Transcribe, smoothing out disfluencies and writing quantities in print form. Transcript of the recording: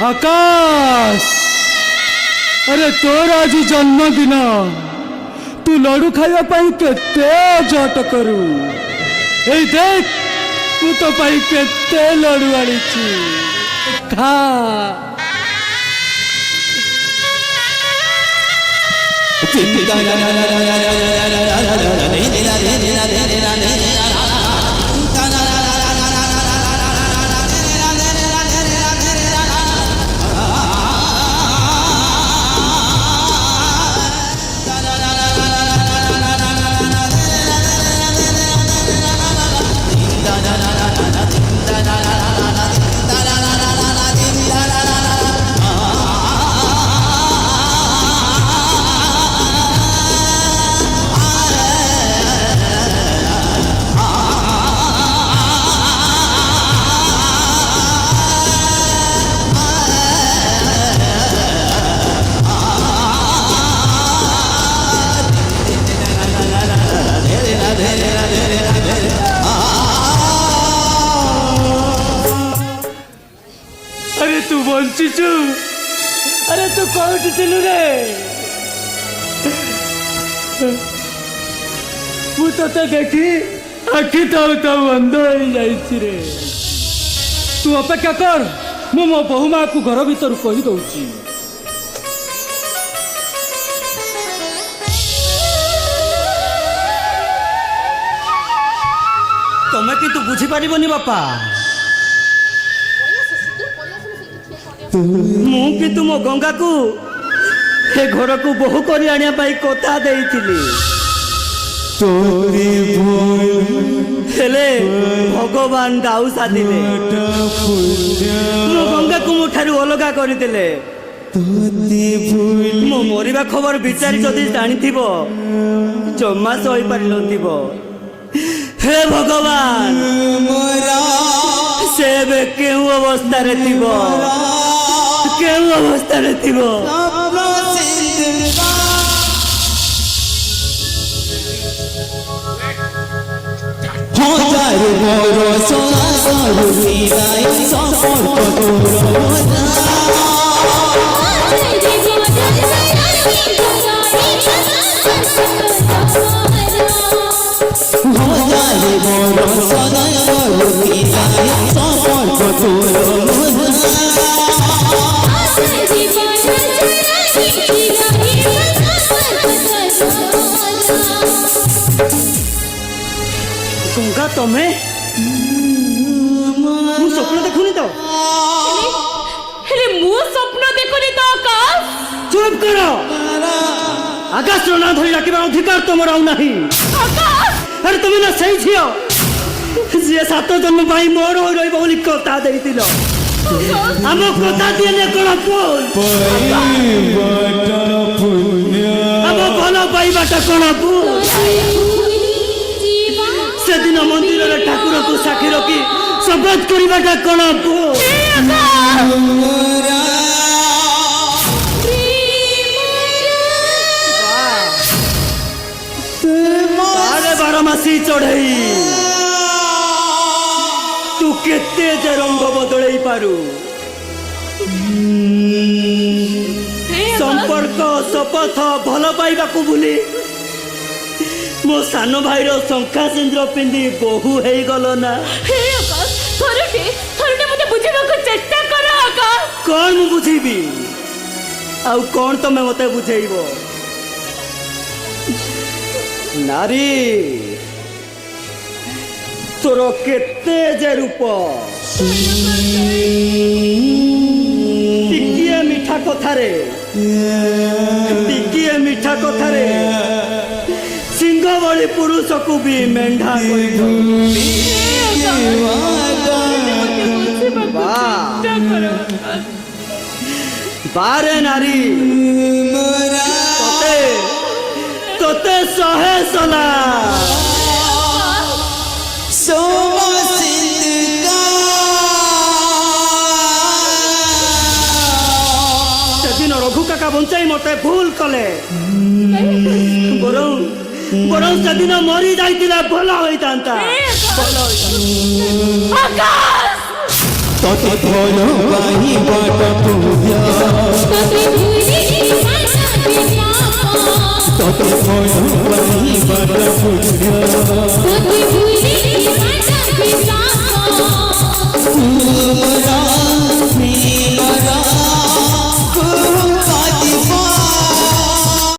आकाश अरे तोर आज जन्मदिन तू लडू खाइबा पाई केते जट करू ए देख तू तो पाई केते लडू आनीची खा अरे तू बंचीचु अरे तू कौटी थिलु रे मु तते देखी आखि ताऊ ताऊ अंध हो जाइछि रे तू अपेक्षा कर मु मो बहुमा को घर भीतर कहि दउछि तमे कि तू बुझी पारिबनी बापा मु कि तुम गंगा को हे घर को बहु कर आनिया पाई कथा देइथिली तोरी हेले भगवान दाऊ सादिले मु गंगा को मुठारू अलगा करदेले मो मरिबा खबर विचारी जदि जानिथिबो जम्मा सही पारिलथिबो हे भगवान से केउ अवस्था रे थिबो केउ अवस्था रे थिबो हजार मोरो सोना सारू मीराई संपर्क तोरो हजार मोरो सोना सारू मीराई संपर्क तोरो गंगा तमे मु स्वप्न देखुनी तो हेले मु स्वप्न देखुनी तो आकाश चुप करो आकाश रो ना धरी राखिबा अधिकार तमर आउ नाही आकाश अरे तुम ना सही छियो जे सात जन्म भाई मोर हो रही बोली कथा देइतिलो हम कथा दिले कोन पुल हम भलो पाइबाटा कोन पुल से दिन मंदिर रे ठाकुर को साक्षी रखी शपथ करिबाटा कोन पुल बारमासी चढ़ई तू केते जे रंग बदलई पारू संपर्क शपथ भल पाइबा को भूली मो सान भाई रो शंखा सिंद्र पिंदी बहु हे गलो ना हे आकाश थोरटे मते बुझिबा को चेष्टा कर आकाश कौन मु बुझीबी आउ कौन तमे मते बुझेइबो नारी तोर केते जे रूप टिकिए मीठा कथारे टिकिए मीठा कथारे सिंह बड़ी पुरुष को भी मेंढा बारे नारी तोते तोते सहे सला सेदिन रघु काका बंचाई मते भूल कले बरं सेदिन मरी जाइतिला भल होइतांता आकाश ତତେ ଭଲ ପାଇବାଟା ପୂଜ୍ୟ ତତେ